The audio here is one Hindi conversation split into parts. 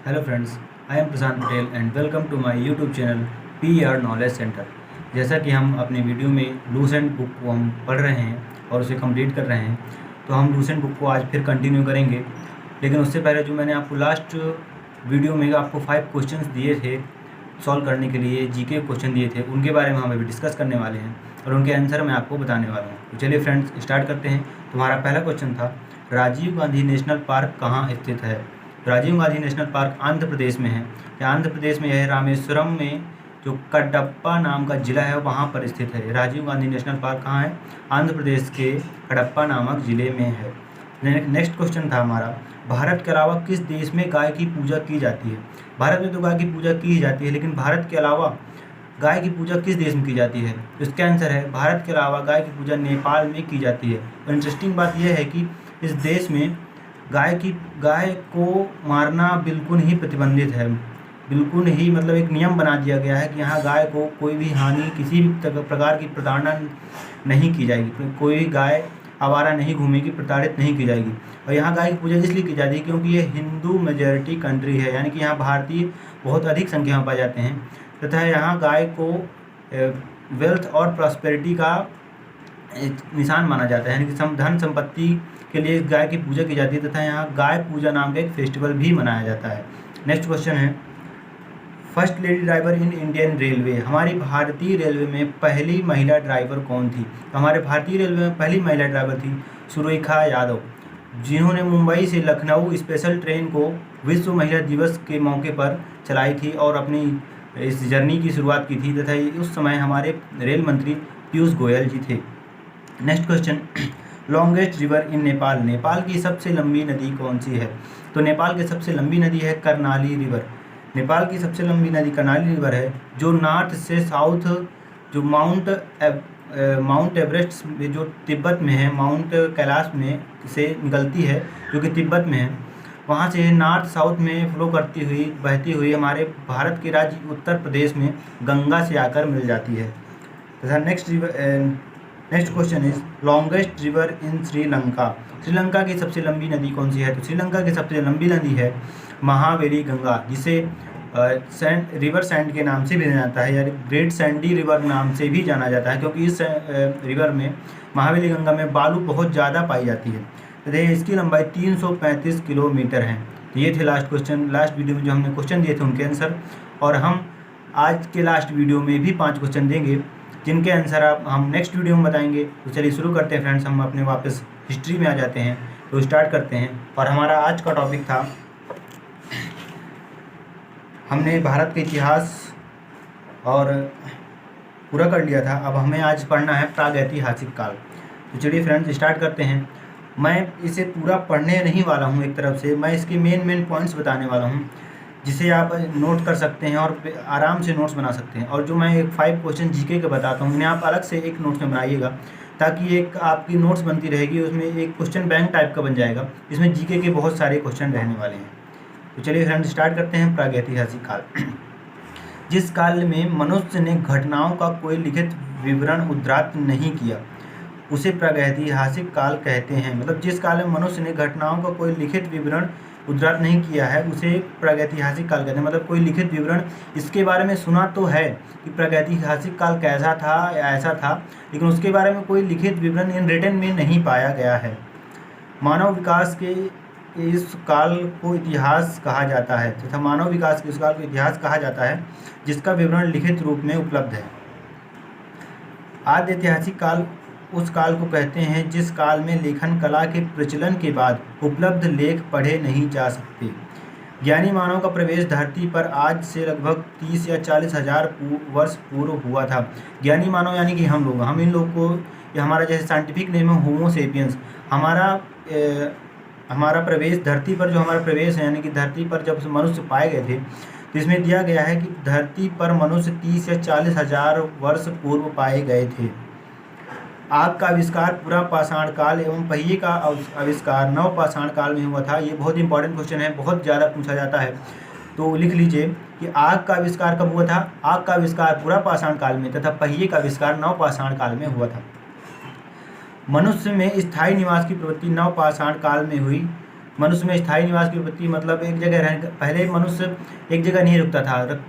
Hello friends, I am Prashant Patel and welcome to my YouTube channel PR knowledge centre. जैसा कि हम अपने वीडियो में लूसेंट बुक को हम पढ़ रहे हैं और उसे कंप्लीट कर रहे हैं, तो हम लूसेंट बुक को आज फिर कंटिन्यू करेंगे। लेकिन उससे पहले जो मैंने आपको लास्ट वीडियो में आपको 5 क्वेश्चंस दिए थे सॉल्व करने के लिए, जीके क्वेश्चन दिए थे, उनके बारे में हम अभी डिस्कस करने वाले हैं और उनके आंसर मैं आपको बताने वाला हूँ। तो चलिए फ्रेंड्स स्टार्ट करते हैं। तुम्हारा पहला क्वेश्चन था, राजीव गांधी नेशनल पार्क कहाँ स्थित है? राजीव गांधी नेशनल पार्क आंध्र प्रदेश में है। या आंध्र प्रदेश में है, रामेश्वरम में जो कडप्पा नाम का ज़िला है वहाँ पर स्थित है। राजीव गांधी नेशनल पार्क कहाँ है? आंध्र प्रदेश के कडप्पा नामक ज़िले में है। नेक्स्ट क्वेश्चन था हमारा, भारत के अलावा किस देश में गाय की पूजा की जाती है? भारत में तो गाय की पूजा की ही जाती है, लेकिन भारत के अलावा गाय की पूजा किस देश में की जाती है? तो इसका आंसर है, भारत के अलावा गाय की पूजा नेपाल में की जाती है। और इंटरेस्टिंग बात यह है कि इस देश में गाय को मारना बिल्कुल ही प्रतिबंधित है। बिल्कुल ही मतलब एक नियम बना दिया गया है कि यहाँ गाय को कोई भी हानि, किसी भी प्रकार की प्रताड़ना नहीं की जाएगी। कोई भी गाय आवारा नहीं घूमेगी, प्रताड़ित नहीं की जाएगी। और यहाँ गाय की पूजा इसलिए की जाती है क्योंकि ये हिंदू मेजॉरिटी कंट्री है, यानी कि यहाँ भारतीय बहुत अधिक संख्या में पाए जाते हैं तथा यहाँ गाय को वेल्थ और प्रॉस्पेरिटी का एक निशान माना जाता है, यानी कि धन संपत्ति के लिए गाय की पूजा की जाती है तथा यहाँ गाय पूजा नाम का एक फेस्टिवल भी मनाया जाता है। नेक्स्ट क्वेश्चन है, first lady driver in Indian railway. हमारी भारतीय रेलवे में पहली महिला ड्राइवर कौन थी? तो हमारे भारतीय रेलवे में पहली महिला ड्राइवर थी सुरेखा यादव, जिन्होंने मुंबई से लखनऊ स्पेशल ट्रेन को विश्व महिला दिवस के मौके पर चलाई थी और अपनी इस जर्नी की शुरुआत की थी तथा उस समय हमारे रेल मंत्री पीयूष गोयल जी थे। Next question, longest river in Nepal. Nepal की सबसे लंबी नदी कौन सी है? तो नेपाल की सबसे लंबी नदी है कर्णाली रिवर। नेपाल की सबसे लंबी नदी कर्णाली रिवर है, जो नॉर्थ से साउथ, जो माउंट एवरेस्ट जो तिब्बत में है, माउंट कैलाश में से निकलती है, जो कि तिब्बत में है, वहाँ से नॉर्थ साउथ में फ्लो करती हुई बहती हुई हमारे भारत के राज्य उत्तर प्रदेश में गंगा से आकर मिल जाती है। तथा next question is longest river in Sri Lanka. Sri Lanka की सबसे लंबी नदी कौन सी है? तो श्रीलंका की सबसे लंबी नदी है महावेली गंगा, जिसे रिवर सैंड के नाम से भी जाना जाता है, यानी ग्रेट सैंडी रिवर नाम से भी जाना जाता है, क्योंकि इस रिवर में, महावेली गंगा में बालू बहुत ज़्यादा पाई जाती है। तो इसकी लंबाई 335 किलोमीटर है। तो ये थे लास्ट क्वेश्चन। लास्ट वीडियो में जो हमने क्वेश्चन दिए थे उनके आंसर, और हम आज के लास्ट वीडियो में भी 5 क्वेश्चन देंगे जिनके आंसर हम नेक्स्ट वीडियो में बताएंगे। तो चलिए शुरू करते हैं फ्रेंड्स, हम अपने वापस हिस्ट्री में आ जाते हैं। तो स्टार्ट करते हैं, और हमारा आज का टॉपिक था, हमने भारत के इतिहास और पूरा कर लिया था। अब हमें आज पढ़ना है प्रागैतिहासिक काल। तो चलिए फ्रेंड्स स्टार्ट करते हैं। मैं इसे पूरा पढ़ने नहीं वाला हूँ, एक तरफ से मैं इसके मेन पॉइंट्स बताने वाला हूँ, जिसे आप नोट कर सकते हैं और आराम से नोट्स बना सकते हैं। और जो मैं एक 5 क्वेश्चन जीके के बताता हूँ, उन्हें आप अलग से एक नोट्स में बनाइएगा, ताकि एक आपकी नोट्स बनती रहेगी, उसमें एक क्वेश्चन बैंक टाइप का बन जाएगा। इसमें जीके के बहुत सारे क्वेश्चन रहने वाले हैं। तो चलिए फ्रेंड्स स्टार्ट करते हैं। प्रागैतिहासिक काल, जिस काल में मनुष्य ने घटनाओं का कोई लिखित विवरण उद्धृत नहीं किया, उसे प्रागैतिहासिक काल कहते हैं। मतलब जिस काल में मनुष्य ने घटनाओं का कोई लिखित विवरण उद्धृत नहीं किया है, उसे प्रागैतिहासिक काल कहते हैं। मतलब कोई लिखित विवरण, इसके बारे में सुना तो है कि प्रागैतिहासिक काल कैसा था या ऐसा था, लेकिन उसके बारे में कोई लिखित विवरण इन रिटन में नहीं पाया गया है। मानव विकास के इस काल को इतिहास कहा जाता है, तथा मानव विकास के इस काल को इतिहास कहा जाता है जिसका विवरण लिखित रूप में उपलब्ध है। आदि ऐतिहासिक काल उस काल को कहते हैं जिस काल में लेखन कला के प्रचलन के बाद उपलब्ध लेख पढ़े नहीं जा सकते। ज्ञानी मानव का प्रवेश धरती पर आज से लगभग 30 या 40 हज़ार वर्ष पूर्व हुआ था। ज्ञानी मानव यानी कि हम लोग, हम इन लोग को, ये हमारा जैसे साइंटिफिक नेम है होमो सेपियंस, हमारा प्रवेश धरती पर, जो हमारा प्रवेश है, यानी कि धरती पर जब मनुष्य पाए गए थे, तो इसमें दिया गया है कि धरती पर मनुष्य 30 या 40 हज़ार वर्ष पूर्व पाए गए थे। आग का आविष्कार पूरा पाषाण काल एवं पहिए का आविष्कार नव पाषाण काल में हुआ था। ये बहुत इंपॉर्टेंट क्वेश्चन है, बहुत ज़्यादा पूछा जाता है, तो लिख लीजिए कि आग का आविष्कार कब हुआ था? आग का आविष्कार पूरा पाषाण काल में, तथा पहिए का आविष्कार नव पाषाण काल में हुआ था। मनुष्य में स्थायी निवास की प्रवृत्ति नव पाषाण काल में हुई। मनुष्य में स्थायी निवास की प्रवृत्ति मतलब एक जगह रहने, पहले मनुष्य एक जगह नहीं रुकता था,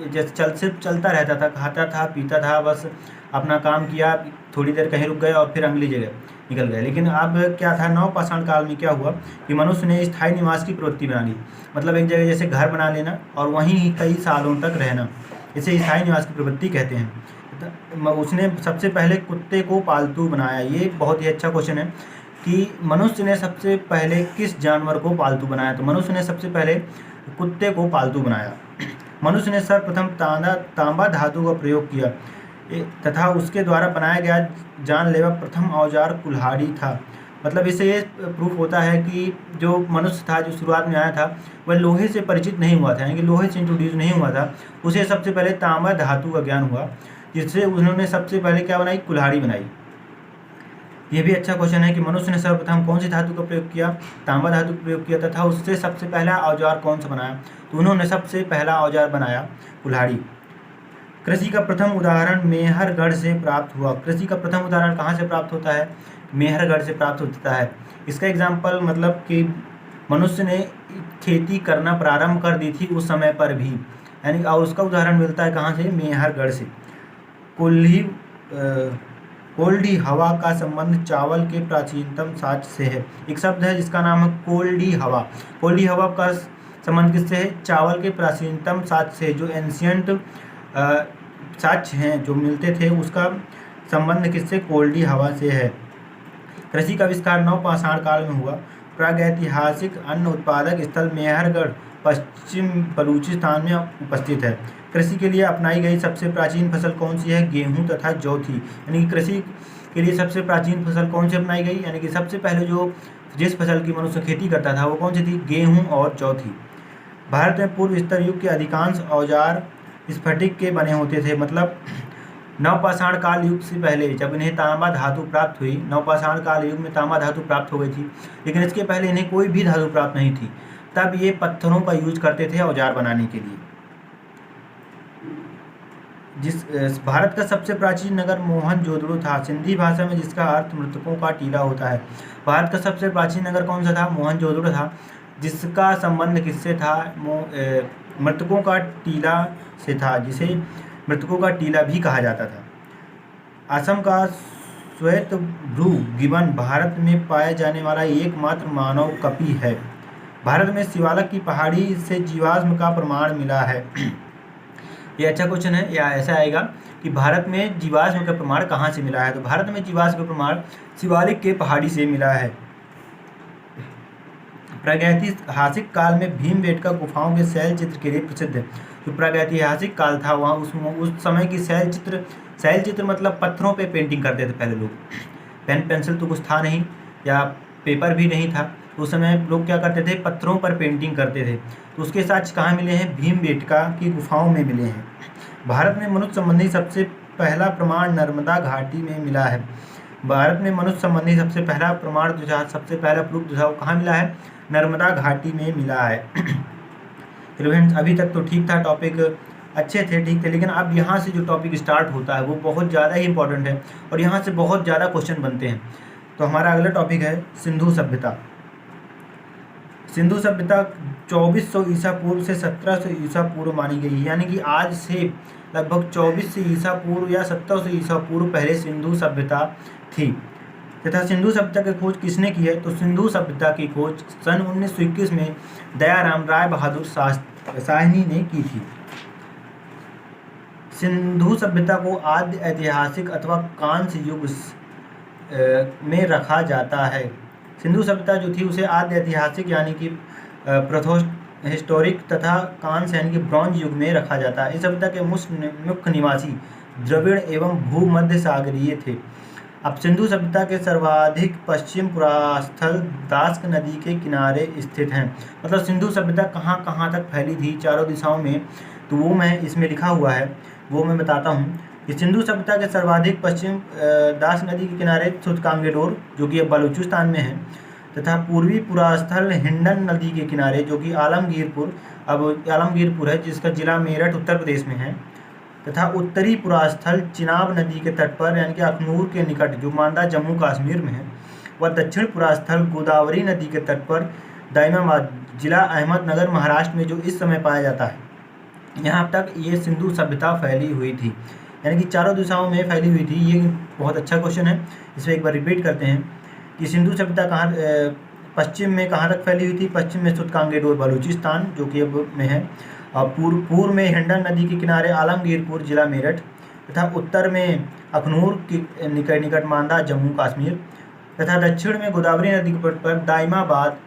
जैसे सिर्फ चलता रहता था, खाता था पीता था, बस अपना काम किया, थोड़ी देर कहीं रुक गए और फिर अगली जगह निकल गए। लेकिन अब क्या था, नवपाषाण काल में क्या हुआ कि मनुष्य ने स्थायी निवास की प्रवृत्ति बना ली, मतलब एक जगह जैसे घर बना लेना और वहीं कई सालों तक रहना, इसे स्थायी निवास की प्रवृत्ति कहते हैं। उसने सबसे पहले कुत्ते को पालतू बनाया। ये बहुत ही अच्छा क्वेश्चन है कि मनुष्य ने सबसे पहले किस जानवर को पालतू बनाया, तो मनुष्य ने सबसे पहले कुत्ते को पालतू बनाया। मनुष्य ने सर्वप्रथम तांबा धातु का प्रयोग किया तथा उसके द्वारा बनाया गया जानलेवा प्रथम औजार कुल्हाड़ी था। मतलब इससे ये प्रूफ होता है कि जो मनुष्य था, जो शुरुआत में आया था, वह लोहे से परिचित नहीं हुआ था, यानी कि लोहे से इंट्रोड्यूस नहीं हुआ था। उसे सबसे पहले तांबा धातु का ज्ञान हुआ, जिससे उन्होंने सबसे पहले क्या बनाई, कुल्हाड़ी बनाई। ये भी अच्छा क्वेश्चन है कि मनुष्य ने सर्वप्रथम कौन सी धातु का प्रयोग किया, तांबा धातु का प्रयोग किया तथा उससे सबसे पहला औजार कौन सा बनाया, तो उन्होंने सबसे पहला औजार बनाया कुल्हाड़ी। कृषि का प्रथम उदाहरण मेहरगढ़ से प्राप्त हुआ। कृषि का प्रथम उदाहरण कहाँ से प्राप्त होता है, मेहरगढ़ से प्राप्त होता है। इसका एग्जाम्पल मतलब कि मनुष्य ने खेती करना प्रारंभ कर दी थी उस समय पर भी, यानी और उसका उदाहरण मिलता है कहाँ से, मेहरगढ़ से। कोल्डी हवा का संबंध चावल के प्राचीनतम साक्ष्य से है। एक शब्द है जिसका नाम है कोल्डी हवा। कोल्डी हवा का संबंध किससे है, चावल के प्राचीनतम साक्ष्य से, जो एंशियंट साक्ष्य हैं जो मिलते थे, उसका संबंध किससे, कोल्डी हवा से है। कृषि का आविष्कार नवपाषाण काल में हुआ। प्रागैतिहासिक अन्न उत्पादक स्थल मेहरगढ़ पश्चिम बलूचिस्तान में उपस्थित है। कृषि के लिए अपनाई गई सबसे प्राचीन फसल कौन सी है, गेहूं तथा जौ थी। यानी कि कृषि के लिए सबसे प्राचीन फसल कौन सी अपनाई गई, यानी कि सबसे पहले जिस फसल की मनुष्य खेती करता था वो कौन सी थी, गेहूं और जौ थी। भारत में पूर्व स्तर युग के अधिकांश औजार स्फटिक के बने होते थे। मतलब नवपाषाण काल युग से पहले जब इन्हें तांबा धातु प्राप्त हुई, नवपाषाण काल युग में तांबा धातु प्राप्त हो गई थी, लेकिन इसके पहले इन्हें कोई भी धातु प्राप्त नहीं थी। तब ये पत्थरों का यूज करते थे औजार बनाने के लिए। भारत का सबसे प्राचीन नगर मोहनजोदड़ो था, सिंधी भाषा में जिसका अर्थ मृतकों का टीला होता है। भारत का सबसे प्राचीन नगर कौन सा था, मोहनजोदड़ो था, जिसका संबंध किससे था, मृतकों का टीला से था, जिसे मृतकों का टीला भी कहा जाता था। असम का श्वेतभ्रू गिबन भारत में पाए जाने वाला एकमात्र मानव कपि है। भारत में शिवालक की पहाड़ी से जीवाश्म का प्रमाण मिला है। ये अच्छा क्वेश्चन है, या ऐसा आएगा कि भारत में जीवाश्म का प्रमाण कहाँ से मिला है, तो भारत में जीवाश्म का प्रमाण शिवालिक के पहाड़ी से मिला है। प्रागैतिहासिक काल में भीमबेटका गुफाओं के शैल चित्र के लिए प्रसिद्ध है। जो प्रागैतिहासिक काल था वहाँ उस समय की शैल चित्र मतलब पत्थरों पे पेंटिंग करते थे पहले लोग। पेन पेंसिल तो कुछ था नहीं, या पेपर भी नहीं था, उस समय लोग क्या करते थे, पत्थरों पर पेंटिंग करते थे। तो उसके साक्ष्य कहाँ मिले हैं, भीमबेटका की गुफाओं में मिले हैं। भारत में मनुष्य संबंधी सबसे पहला प्रमाण नर्मदा घाटी में मिला है। भारत में मनुष्य संबंधी सबसे पहला प्रमाण जो था, सबसे पहला प्रूफ जो था वो कहाँ मिला है, नर्मदा घाटी में मिला है। अभी तक तो ठीक था, टॉपिक अच्छे थे, ठीक थे, लेकिन अब यहाँ से जो टॉपिक स्टार्ट होता है वो बहुत ज़्यादा ही इंपॉर्टेंट है और यहाँ से बहुत ज़्यादा क्वेश्चन बनते हैं। तो हमारा अगला टॉपिक है सिंधु सभ्यता। सिंधु सभ्यता 2400 ईसा पूर्व से 1700 ईसा पूर्व मानी गई है, यानी कि आज से लगभग 2400 ईसा पूर्व या 1700 ईसा पूर्व पहले सिंधु सभ्यता थी। तथा सिंधु सभ्यता की खोज किसने की है, तो सिंधु सभ्यता की खोज सन 1921 में दयाराम राय बहादुर साहनी ने की थी। सिंधु सभ्यता को आद्य ऐतिहासिक अथवा कांस्य युग में रखा जाता है। सिंधु सभ्यता जो थी उसे आद्य ऐतिहासिक यानी कि हिस्टोरिक तथा कांस्य यानी कि ब्रॉन्ज युग में रखा जाता है। इस सभ्यता के मुख्य निवासी द्रविड़ एवं भूमध्य सागरीय थे। अब सिंधु सभ्यता के सर्वाधिक पश्चिम पुरास्थल दास्क नदी के किनारे स्थित हैं। मतलब सिंधु सभ्यता कहाँ कहाँ तक फैली थी चारों दिशाओं में, तो वो मैं इसमें लिखा हुआ है, वो मैं बताता हूँ कि सिंधु सभ्यता के सर्वाधिक पश्चिम दास नदी के किनारे सुतकांगेडोर जो कि बलूचिस्तान में है, तथा पूर्वी पुरास्थल हिंडन नदी के किनारे जो कि आलमगीरपुर है जिसका जिला मेरठ उत्तर प्रदेश में है, तथा उत्तरी पुरास्थल चिनाब नदी के तट पर यानी कि अखनूर के निकट जो मांडा जम्मू कश्मीर में है, व दक्षिण पुरास्थल गोदावरी नदी के तट पर दाइमाबाद जिला अहमदनगर महाराष्ट्र में जो इस समय पाया जाता है। यहाँ तक ये सिंधु सभ्यता फैली हुई थी, यानी कि चारों दिशाओं में फैली हुई थी। ये बहुत अच्छा क्वेश्चन है, इसे एक बार रिपीट करते हैं कि सिंधु सभ्यता कहाँ पश्चिम में कहाँ तक फैली हुई थी। पश्चिम में सुतकांगेड और बलूचिस्तान जो कि अब में है, और पूर्व में हिंडन नदी के किनारे आलमगीरपुर जिला मेरठ, तथा उत्तर में अखनूर के निकट मांदा जम्मू कश्मीर, तथा दक्षिण में गोदावरी नदी के तट पर दाइमाबाद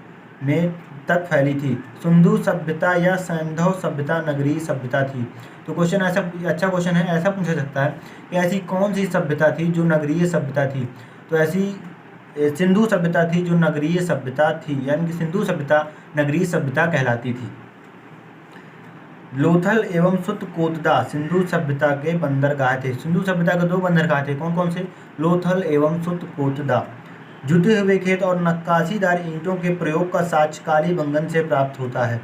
में तक फैली थी। सिंधु सभ्यता या सैंधव सभ्यता नगरीय सभ्यता थी। तो क्वेश्चन ऐसा अच्छा क्वेश्चन है, ऐसा पूछा सकता है कि ऐसी कौन सी सभ्यता थी जो नगरीय सभ्यता थी। तो ऐसी सिंधु सभ्यता थी जो नगरीय सभ्यता थी, यानी कि सिंधु सभ्यता नगरीय सभ्यता कहलाती थी। लोथल एवं सुतकोतदा सिंधु सभ्यता के बंदरगाह थे। सिंधु सभ्यता के 2 बंदरगाह थे, कौन कौन से? लोथल एवं सुतकोतदा। जुटे हुए खेत और नक्काशीदार ईंटों के प्रयोग का साक्ष्य कालीबंगन से प्राप्त होता है।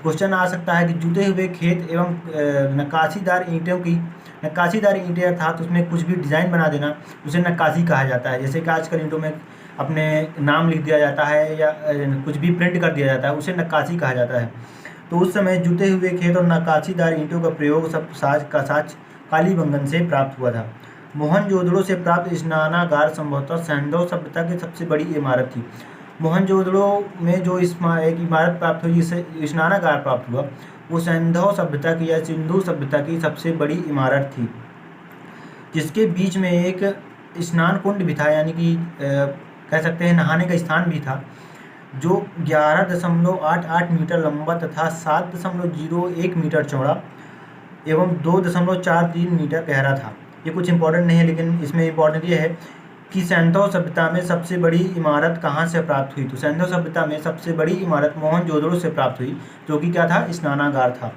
क्वेश्चन आ सकता है कि जुटे हुए खेत एवं नक्काशीदार ईंटें अर्थात उसमें कुछ भी डिज़ाइन बना देना, उसे नक्काशी कहा जाता है। जैसे कि आजकल ईंटों में अपने नाम लिख दिया जाता है या कुछ भी प्रिंट कर दिया जाता है, उसे नक्काशी कहा जाता है। तो उस समय जुटे हुए खेत और नक्काशीदार ईंटों का प्रयोग सब साक्ष्य कालीबंगन से प्राप्त हुआ था। मोहनजोदड़ो से प्राप्त स्नानागार संभवतः सैंधव सभ्यता की सबसे बड़ी इमारत थी। मोहनजोदड़ो में जो एक इमारत प्राप्त हुई, जिसे स्नानागार प्राप्त हुआ, वो सैंधव सभ्यता की या सिंधु सभ्यता की सबसे बड़ी इमारत थी, जिसके बीच में एक स्नान कुंड भी था, यानी कि कह सकते हैं नहाने का स्थान भी था, जो 11.88 मीटर लंबा तथा 7.01 मीटर चौड़ा एवं 2.43 मीटर गहरा था। ये कुछ इंपॉर्टेंट नहीं है, लेकिन इसमें इंपॉर्टेंट ये है कि सैंधव सभ्यता में सबसे बड़ी इमारत कहाँ से प्राप्त हुई। तो सैंधव सभ्यता में सबसे बड़ी इमारत मोहनजोदड़ो से प्राप्त हुई, जो कि क्या था? स्नानागार था।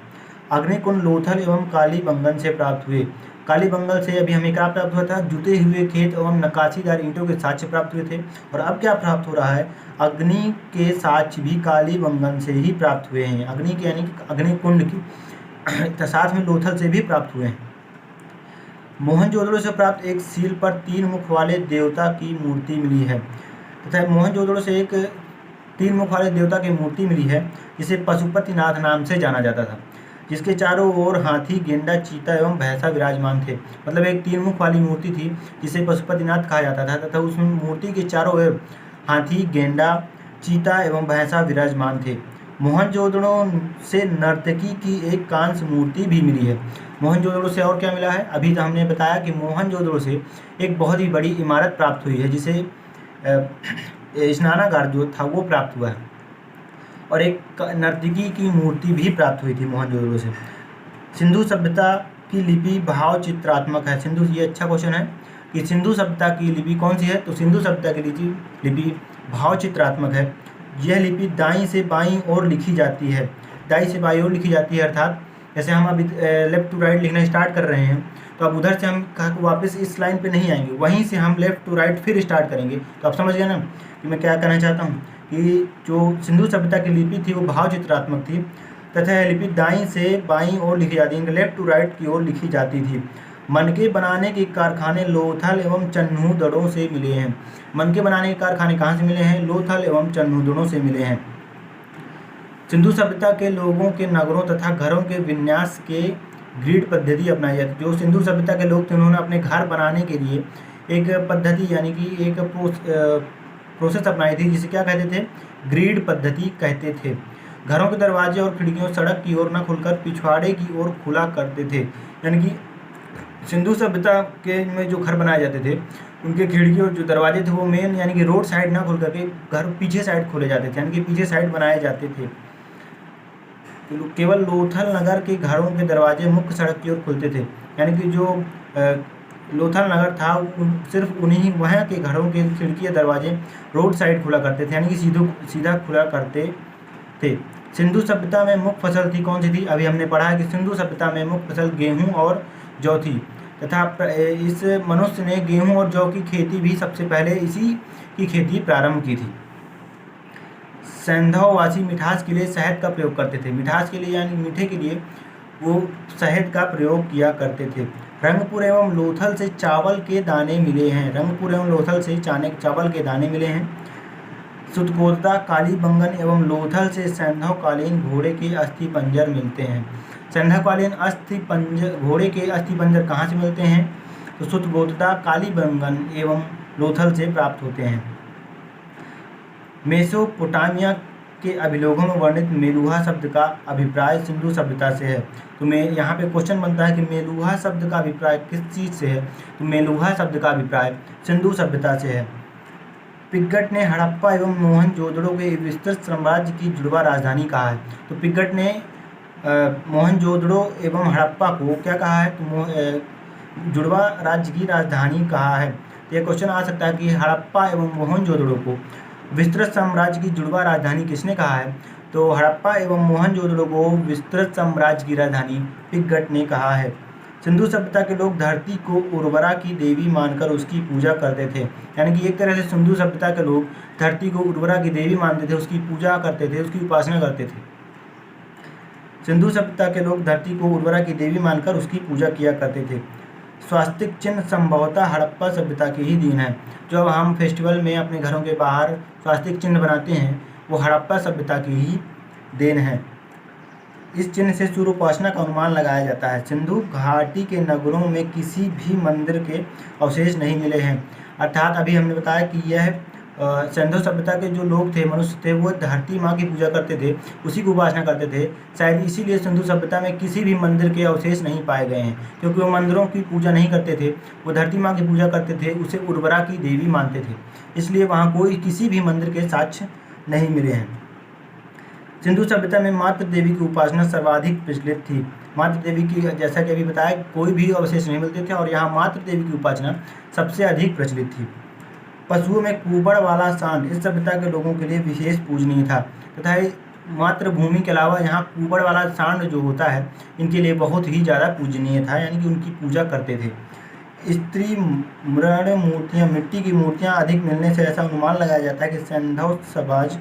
अग्निकुंड लोथल एवं कालीबंगन से प्राप्त हुए। कालीबंगन से अभी हमें क्या प्राप्त हुआ था? जुटे हुए खेत एवं नक्काशीदार ईंटों के साक्ष्य प्राप्त हुए थे। और अब क्या प्राप्त हो रहा है? अग्नि के साक्ष्य भी कालीबंगन से ही प्राप्त हुए हैं। अग्नि के यानी कि अग्निकुंड के साथ में लोथल से भी प्राप्त हुए हैं। मोहनजोदड़ो से प्राप्त एक सील पर 3 मुख वाले देवता की मूर्ति मिली है, तथा मोहनजोदड़ो से एक 3 मुख वाले देवता की मूर्ति मिली है, जिसे पशुपतिनाथ नाम से जाना जाता था, जिसके चारों ओर हाथी, गेंडा, चीता एवं भैंसा विराजमान थे। मतलब एक 3 मुख वाली मूर्ति थी जिसे पशुपतिनाथ कहा जाता था, तथा उस मूर्ति के चारों ओर हाथी, गेंडा, चीता एवं भैंसा विराजमान थे। मोहनजोदड़ो से नर्तकी की एक कांस्य मूर्ति भी मिली है। मोहनजोदड़ो से और क्या मिला है? अभी तो हमने बताया कि मोहनजोदड़ो से एक बहुत ही बड़ी इमारत प्राप्त हुई है, जिसे स्नानागार जो था वो प्राप्त हुआ है, और एक नर्तकी की मूर्ति भी प्राप्त हुई थी मोहनजोदड़ो से। सिंधु सभ्यता की लिपि भाव चित्रात्मक है। सिंधु, ये अच्छा क्वेश्चन है कि सिंधु सभ्यता की लिपि कौन सी है? तो सिंधु सभ्यता की लिपि भाव चित्रात्मक है। यह लिपि दाईं से बाईं ओर लिखी जाती है। दाईं से बाईं ओर लिखी जाती है, अर्थात जैसे हम अभी लेफ्ट टू राइट लिखना स्टार्ट कर रहे हैं, तो अब उधर से हम वापस इस लाइन पे नहीं आएंगे, वहीं से हम लेफ्ट टू राइट फिर स्टार्ट करेंगे। तो आप समझ गए ना कि मैं क्या कहना चाहता हूँ, कि जो सिंधु सभ्यता की लिपि थी वो भाव चित्रात्मक थी, तथा यह लिपि दाईं से बाईं ओर लिखी जाती है, लेफ्ट टू राइट की ओर लिखी जाती थी। मनके बनाने के कारखाने लोथल एवं चन्हूदड़ों से मिले हैं। मनके बनाने के कारखाने कहाँ से मिले हैं? लोथल एवं चन्हूदड़ों से मिले हैं। सिंधु सभ्यता के लोगों के नगरों तथा घरों के विन्यास के ग्रिड पद्धति अपनाई जाती। जो सिंधु सभ्यता के लोग थे, उन्होंने अपने घर बनाने के लिए एक पद्धति यानी कि एक प्रोसेस अपनाई थी, जिसे क्या कहते थे? ग्रिड पद्धति कहते थे। घरों के दरवाजे और खिड़कियों सड़क की ओर न खुलकर पिछवाड़े की ओर खुला करते थे। यानी कि सिंधु सभ्यता के में जो घर बनाए जाते थे, उनके खिड़की और जो दरवाजे थे वो मेन यानी कि रोड साइड ना खुल करके घर पीछे साइड खोले जाते थे, यानी कि पीछे साइड बनाए जाते थे। तो केवल लोथल नगर के घरों के दरवाजे मुख्य सड़क की ओर खुलते थे, यानी कि जो लोथल नगर था सिर्फ उन्हीं वहाँ के घरों के खिड़की या दरवाजे रोड साइड खुला करते थे, यानी कि सीधा खुला करते थे। सिंधु सभ्यता में मुख्य फसल थी कौन सी थी? अभी हमने पढ़ा है कि सिंधु सभ्यता में मुख्य फसल गेहूँ और जौ थी, तथा इस मनुष्य ने गेहूं और जौ की खेती भी सबसे पहले इसी की खेती प्रारंभ की थी। सैंधववासी मिठास के लिए शहद का प्रयोग करते थे। मिठास के लिए यानी मीठे के लिए वो शहद का प्रयोग किया करते थे। रंगपुर एवं लोथल से चावल के दाने मिले हैं। रंगपुर एवं लोथल से चावल के दाने मिले हैं। सुतकोता, कालीबंगन एवं लोथल से सैंधवकालीन घोड़े के अस्थिपंजर मिलते हैं। सैंधवकालीन अस्थिपंजर, घोड़े के अस्थिपंजर कहाँ से मिलते हैं? तो सुतकोता, कालीबंगन एवं लोथल से प्राप्त होते हैं। मेसोपोटामिया के अभिलेखों में वर्णित मेलुहा शब्द का अभिप्राय सिंधु सभ्यता से है। तो यहाँ पे क्वेश्चन बनता है कि मेलुहा शब्द का अभिप्राय किस चीज़ से है? तो मेलुहा शब्द का अभिप्राय सिंधु सभ्यता से है। पिग्गट ने हड़प्पा एवं मोहनजोदड़ो के विस्तृत साम्राज्य की जुड़वा राजधानी कहा है। तो पिग्गट ने मोहनजोदड़ो एवं हड़प्पा को क्या कहा है? तो जुड़वा राज्य की राजधानी कहा है। तो यह क्वेश्चन आ सकता है कि हड़प्पा एवं मोहनजोदड़ो को विस्तृत साम्राज्य की जुड़वा राजधानी किसने कहा है? तो हड़प्पा एवं मोहनजोदड़ो को विस्तृत साम्राज्य की राजधानी पिग्गट ने कहा है। सिंधु सभ्यता के लोग धरती को उर्वरा की देवी मानकर उसकी पूजा करते थे। यानी कि एक तरह से सिंधु सभ्यता के लोग धरती को उर्वरा की देवी मानते थे, उसकी पूजा करते थे, उसकी उपासना करते थे। सिंधु सभ्यता के लोग धरती को उर्वरा की देवी मानकर उसकी पूजा किया करते थे। स्वास्तिक चिन्ह संभवतः हड़प्पा सभ्यता की ही देन है। जो अब हम फेस्टिवल में अपने घरों के बाहर स्वास्तिक चिन्ह बनाते हैं, वो हड़प्पा सभ्यता की ही देन है। इस चिन्ह से सूर्य उपासना का अनुमान लगाया जाता है। सिंधु घाटी के नगरों में किसी भी मंदिर के अवशेष नहीं मिले हैं। अर्थात अभी हमने बताया कि यह सिंधु सभ्यता के जो लोग थे, मनुष्य थे, वो धरती माँ की पूजा करते थे, उसी की उपासना करते थे। शायद इसीलिए सिंधु सभ्यता में किसी भी मंदिर के अवशेष नहीं पाए गए हैं, क्योंकि वो मंदिरों की पूजा नहीं करते थे, वो धरती माँ की पूजा करते थे, उसे उर्वरा की देवी मानते थे। इसलिए वहाँ कोई किसी भी मंदिर के साक्ष्य नहीं मिले हैं। सिंधु सभ्यता में मातृ देवी की उपासना सर्वाधिक प्रचलित थी। मातृ देवी की, जैसा कि अभी बताया, कोई भी अवशेष नहीं मिलते थे और यहाँ मातृ देवी की उपासना सबसे अधिक प्रचलित थी। पशुओं में कुबड़ वाला सांड इस सभ्यता के लोगों के लिए विशेष पूजनीय था तथा मातृभूमि के अलावा यहाँ कुबड़ वाला सांड जो होता है, इनके लिए बहुत ही ज़्यादा पूजनीय था, यानी कि उनकी पूजा करते थे। स्त्री मृण मूर्तियाँ, मिट्टी की मूर्तियाँ अधिक मिलने से ऐसा अनुमान लगाया जाता है कि सैंधव समाज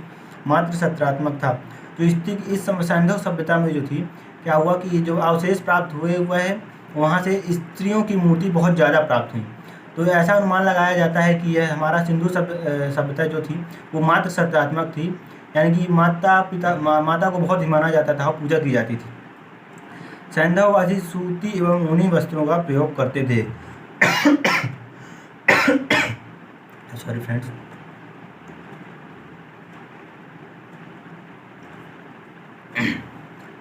मात्र सत्रात्मक था। जो इस सैंधव सभ्यता में जो थी, क्या हुआ कि जो अवशेष प्राप्त हुए है, वहाँ से स्त्रियों की मूर्ति बहुत ज़्यादा प्राप्त हुई। तो ऐसा अनुमान लगाया जाता है कि यह हमारा सिंधु सभ्यता जो थी वो मात्र सत्रात्मक थी, यानी कि माता को बहुत ही माना जाता था और पूजा की जाती थी। सैंधववासी सूती एवं ऊनी वस्त्रों का प्रयोग करते थे। Sorry friends.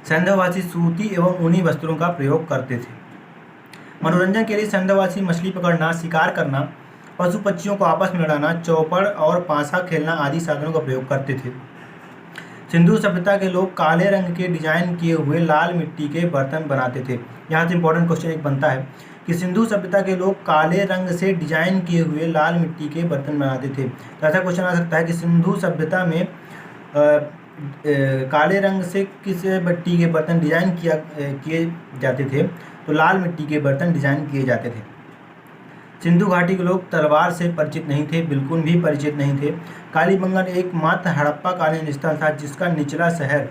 सैंधववासी सूती एवं ऊनी वस्त्रों का प्रयोग करते थे। मनोरंजन के लिए सैंधववासी मछली पकड़ना, शिकार करना, पशु पक्षियों को आपस में लड़ाना, चौपड़ और पासा खेलना आदि साधनों का प्रयोग करते थे। सिंधु सभ्यता के लोग काले रंग के डिजाइन किए हुए लाल मिट्टी के बर्तन बनाते थे। यहाँ से इंपॉर्टेंट क्वेश्चन एक बनता है कि सिंधु सभ्यता के लोग काले रंग से डिजाइन किए हुए लाल मिट्टी के बर्तन बनाते थे। तो ऐसा क्वेश्चन आ सकता है कि सिंधु सभ्यता में काले रंग से किस मिट्टी के बर्तन डिजाइन किए जाते थे? तो लाल मिट्टी के बर्तन डिजाइन किए जाते थे। सिंधु घाटी के लोग तलवार से परिचित नहीं थे, बिल्कुल भी परिचित नहीं थे। कालीबंगन एकमात्र हड़प्पा कालीन स्थल था जिसका निचला शहर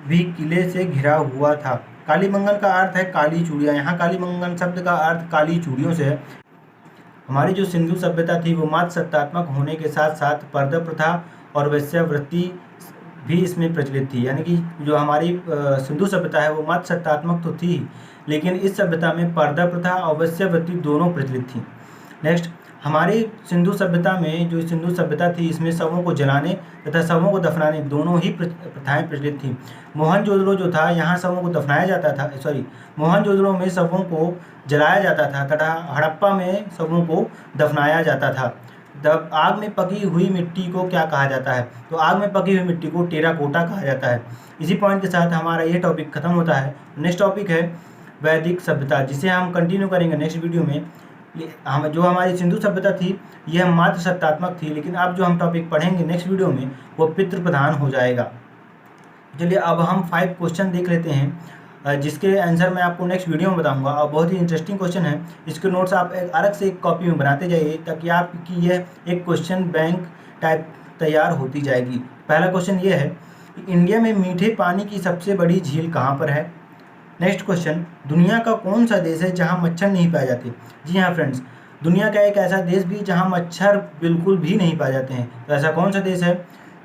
भी किले से घिरा हुआ था। कालीबंगन का अर्थ है काली चूड़ियाँ। यहाँ कालीबंगन शब्द का अर्थ काली चूड़ियों से है। हमारी जो सिंधु सभ्यता थी वो मात्र सत्तात्मक होने के साथ साथ पर्दा प्रथा और वेश्यावृत्ति भी इसमें प्रचलित थी। यानी कि जो हमारी सिंधु सभ्यता है वो मात्र सत्तात्मक तो थी, लेकिन इस सभ्यता में पर्दा प्रथा और वेश्यावृत्ति दोनों प्रचलित थी। नेक्स्ट, हमारी सिंधु सभ्यता में जो सिंधु सभ्यता थी इसमें शवों को जलाने तथा शवों को दफनाने दोनों ही प्रथाएं प्रचलित थी। मोहनजोदड़ो जो था, यहाँ शवों को दफनाया जाता था, मोहनजोदड़ो में शवों को जलाया जाता था तथा हड़प्पा में शवों को दफनाया जाता था। जब आग में पकी हुई मिट्टी को क्या कहा जाता है? तो आग में पकी हुई मिट्टी को टेराकोटा कहा जाता है। इसी पॉइंट के साथ हमारा ये टॉपिक खत्म होता है। नेक्स्ट टॉपिक है वैदिक सभ्यता, जिसे हम कंटिन्यू करेंगे नेक्स्ट वीडियो में। जो हमारी सिंधु सभ्यता थी यह मात्र सत्तात्मक थी, लेकिन अब जो हम टॉपिक पढ़ेंगे नेक्स्ट वीडियो में वो पितृ प्रधान हो जाएगा। चलिए अब हम 5 क्वेश्चन देख लेते हैं जिसके आंसर मैं आपको नेक्स्ट वीडियो में बताऊंगा। और बहुत ही इंटरेस्टिंग क्वेश्चन है, इसके नोट्स आप एक अलग से एक कॉपी में बनाते जाइए ताकि आपकी यह एक क्वेश्चन बैंक टाइप तैयार होती जाएगी। पहला क्वेश्चन ये है कि इंडिया में मीठे पानी की सबसे बड़ी झील कहाँ पर है? नेक्स्ट क्वेश्चन, दुनिया का कौन सा देश है जहाँ मच्छर नहीं पाए जाते? जी हाँ फ्रेंड्स, दुनिया का एक ऐसा देश भी जहाँ मच्छर बिल्कुल भी नहीं पाए जाते हैं, तो ऐसा कौन सा देश है,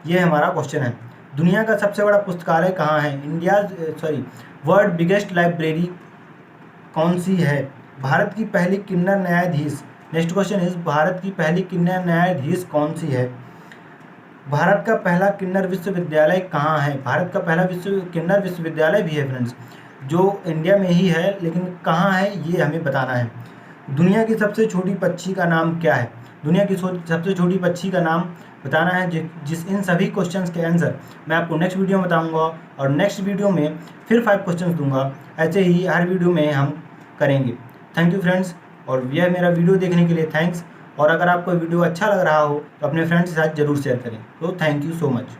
ये हमारा क्वेश्चन है। दुनिया का सबसे बड़ा पुस्तकालय कहाँ है, वर्ल्ड बिगेस्ट लाइब्रेरी कौन सी है। भारत की पहली किन्नर न्यायाधीश, नेक्स्ट क्वेश्चन इज भारत की पहली किन्नर न्यायाधीश कौन सी है। भारत का पहला किन्नर विश्वविद्यालय कहाँ है। भारत का पहला किन्नर विश्वविद्यालय भी है फ्रेंड्स, जो इंडिया में ही है, लेकिन कहाँ है ये हमें बताना है। दुनिया की सबसे छोटी पक्षी का नाम क्या है। दुनिया की सबसे छोटी पक्षी का नाम बताना है। जिस इन सभी क्वेश्चंस के आंसर मैं आपको नेक्स्ट वीडियो में बताऊंगा, और नेक्स्ट वीडियो में फिर 5 क्वेश्चंस दूंगा। ऐसे ही हर वीडियो में हम करेंगे। थैंक यू फ्रेंड्स, और यह मेरा वीडियो देखने के लिए थैंक्स। और अगर आपको वीडियो अच्छा लग रहा हो तो अपने फ्रेंड्स के साथ ज़रूर शेयर करें। तो थैंक यू सो मच।